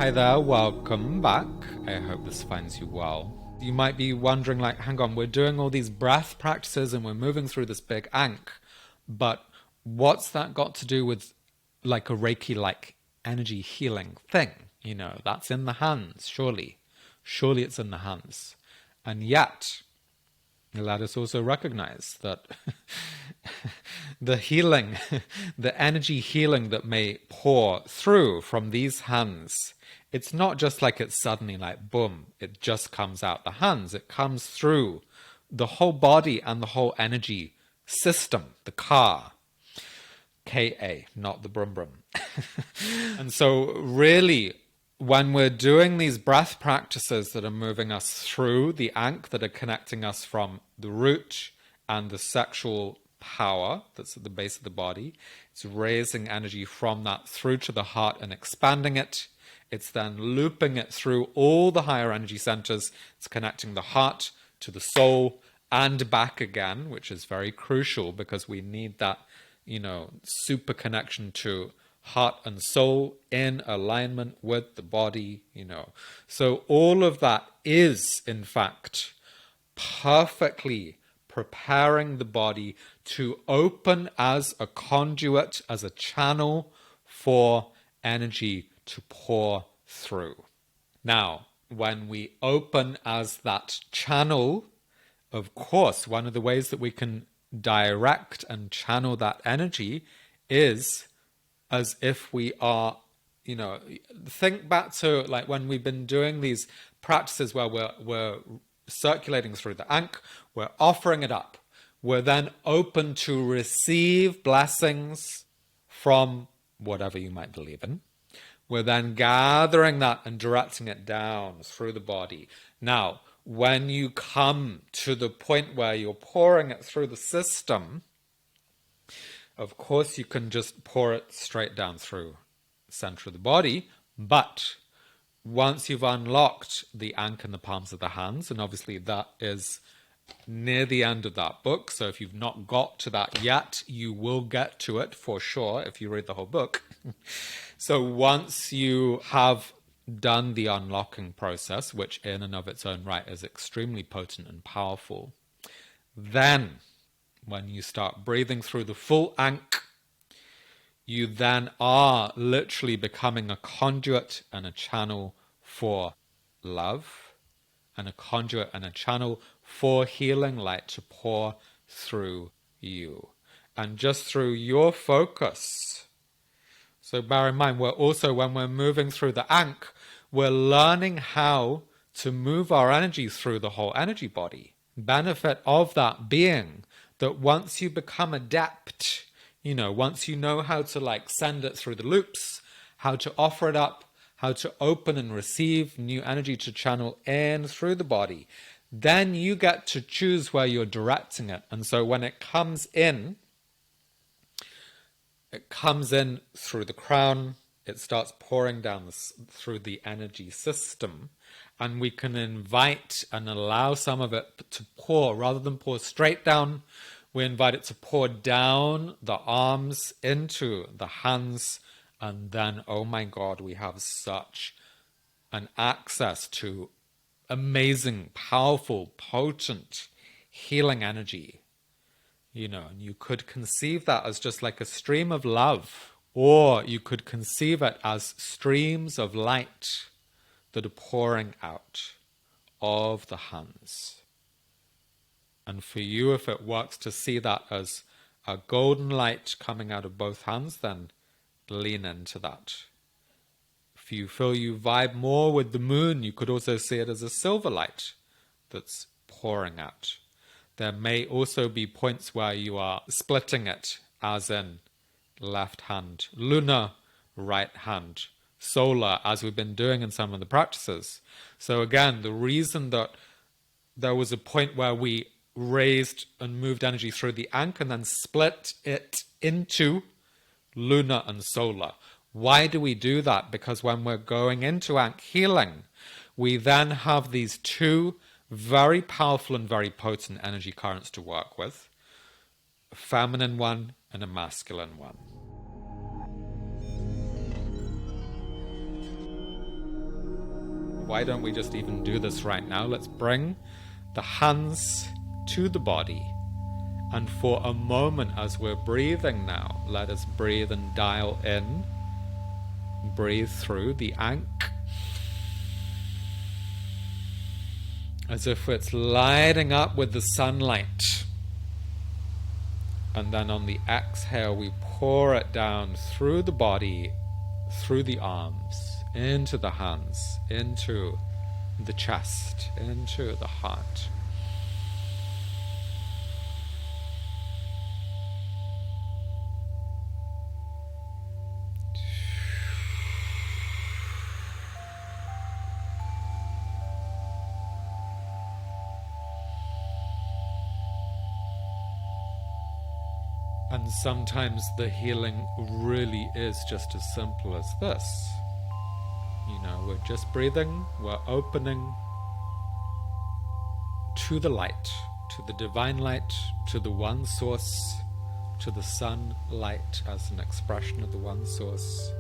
Hi there, welcome back. I hope this finds you well. You might be wondering, like, hang on, we're doing all these breath practices and we're moving through this big Ankh, but what's that got to do with like a Reiki-like energy healing thing? You know, that's in the hands, surely. Surely it's in the hands. And yet, let us also recognize that the healing, the energy healing that may pour through from these hands, it's not just like it's suddenly like boom, it just comes out the hands. It comes through the whole body and the whole energy system, the car. K-A, not the brum brum. And so really, when we're doing these breath practices that are moving us through the Ankh, that are connecting us from the root and the sexual power that's at the base of the body, it's raising energy from that through to the heart and expanding it. It's then looping it through all the higher energy centers. It's connecting the heart to the soul and back again, which is very crucial because we need that, you know, super connection to heart and soul in alignment with the body, you know. So all of that is, in fact, perfectly preparing the body to open as a conduit, as a channel for energy to pour through. Now, when we open as that channel, of course, one of the ways that we can direct and channel that energy is as if we are, you know, think back to like when we've been doing these practices where we're circulating through the Ankh, we're offering it up. We're then open to receive blessings from whatever you might believe in. We're then gathering that and directing it down through the body. Now, when you come to the point where you're pouring it through the system, of course, you can just pour it straight down through the center of the body, but once you've unlocked the Ankh in the palms of the hands, and obviously that is near the end of that book, so if you've not got to that yet, you will get to it for sure if you read the whole book. So once you have done the unlocking process, which in and of its own right is extremely potent and powerful, then when you start breathing through the full Ankh, you then are literally becoming a conduit and a channel for love, and a conduit and a channel for healing light to pour through you. And just through your focus. So bear in mind, we're also, when we're moving through the Ankh, we're learning how to move our energy through the whole energy body. Benefit of that being that once you become adept, you know, once you know how to like send it through the loops, how to offer it up, how to open and receive new energy to channel in through the body, then you get to choose where you're directing it. And so when it comes in through the crown, it starts pouring down through the energy system, and we can invite and allow some of it to pour, rather than pour straight down, we invite it to pour down the arms into the hands, and then, oh my God, we have such an access to amazing, powerful, potent healing energy. You know, and you could conceive that as just like a stream of love, or you could conceive it as streams of light that are pouring out of the hands. And for you, if it works to see that as a golden light coming out of both hands, then lean into that. If you feel you vibe more with the moon, you could also see it as a silver light that's pouring out. There may also be points where you are splitting it, as in left hand lunar, right hand solar, as we've been doing in some of the practices. So again, the reason that there was a point where we raised and moved energy through the Ankh and then split it into lunar and solar. Why do we do that? Because when we're going into Ankh healing, we then have these two very powerful and very potent energy currents to work with, a feminine one and a masculine one. why don't we just even do this right now? Let's bring the hands to the body. And for a moment, as we're breathing now, let us breathe and dial in. Breathe through the Ankh, as if it's lighting up with the sunlight. And then on the exhale, we pour it down through the body, through the arms, into the hands, into the chest, into the heart. And sometimes the healing really is just as simple as this. We're just breathing, we're opening to the light, to the divine light, to the one source, to the sun light as an expression of the one source.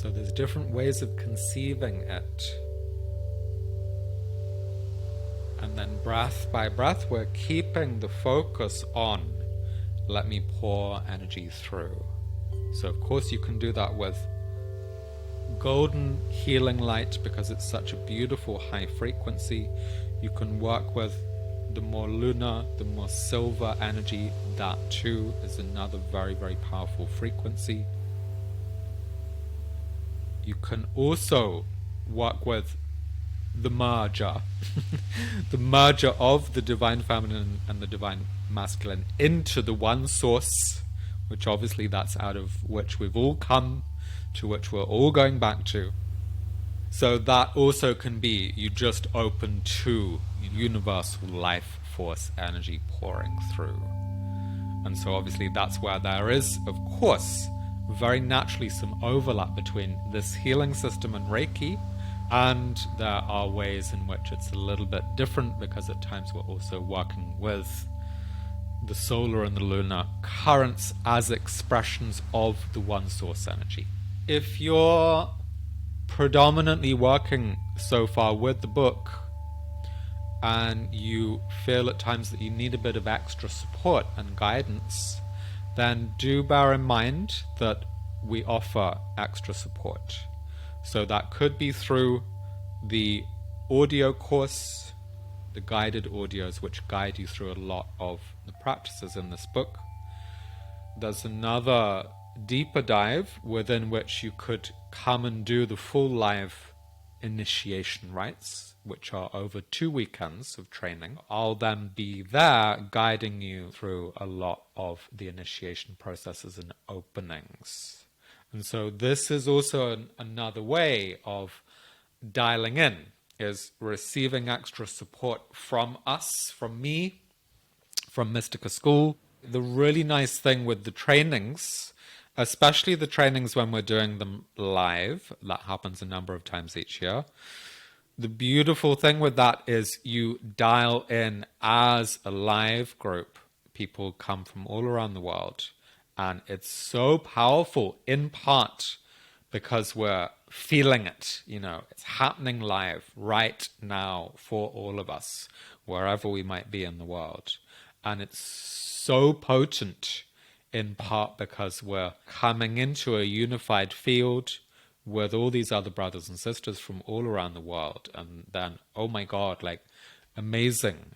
So there's different ways of conceiving it. And then breath by breath, we're keeping the focus on, let me pour energy through. So of course you can do that with golden healing light, because it's such a beautiful high frequency. You can work with the more lunar, the more silver energy. That too is another very, very powerful frequency. You can also work with the merger, the merger of the divine feminine and the divine masculine into the one source, which obviously that's out of which we've all come, to which we're all going back to. So that also can be, you just open to universal life force energy pouring through. And so obviously that's where there is, of course, very naturally some overlap between this healing system and Reiki, and there are ways in which it's a little bit different, because at times we're also working with the solar and the lunar currents as expressions of the one source energy. If you're predominantly working so far with the book and you feel at times that you need a bit of extra support and guidance, then do bear in mind that we offer extra support. So that could be through the audio course, the guided audios which guide you through a lot of the practices in this book. There's another deeper dive within which you could come and do the full live initiation rites, which are over 2 weekends of training. I'll then be there guiding you through a lot of the initiation processes and openings. And so this is also another way of dialing in, is receiving extra support from us, from me, from Mystica School. The really nice thing with the trainings, especially the trainings when we're doing them live, that happens a number of times each year. The beautiful thing with that is you dial in as a live group. People come from all around the world. And it's so powerful, in part because we're feeling it. It's happening live right now for all of us, wherever we might be in the world. And it's so potent, in part because we're coming into a unified field with all these other brothers and sisters from all around the world. And then, oh my God, like amazing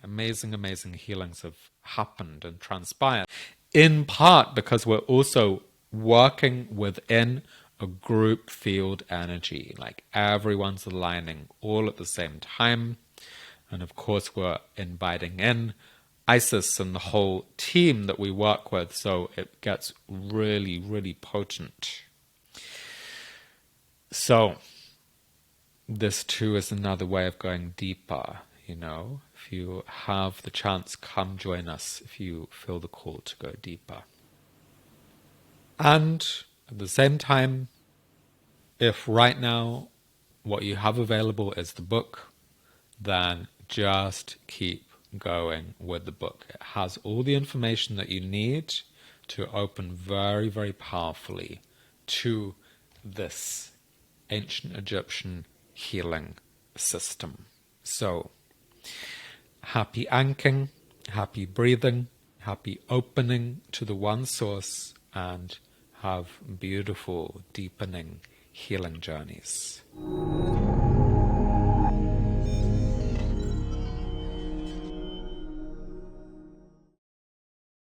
healings have happened and transpired. In part because we're also working within a group field energy, like everyone's aligning all at the same time. And of course we're inviting in Isis and the whole team that we work with, so it gets really, really potent. So this too is another way of going deeper. If you have the chance, come join us if you feel the call to go deeper. And at the same time, if right now what you have available is the book, then just keep going with the book. It has all the information that you need to open very, very powerfully to this ancient Egyptian healing system. So, happy anchoring, happy breathing, happy opening to the one source, and have beautiful, deepening healing journeys.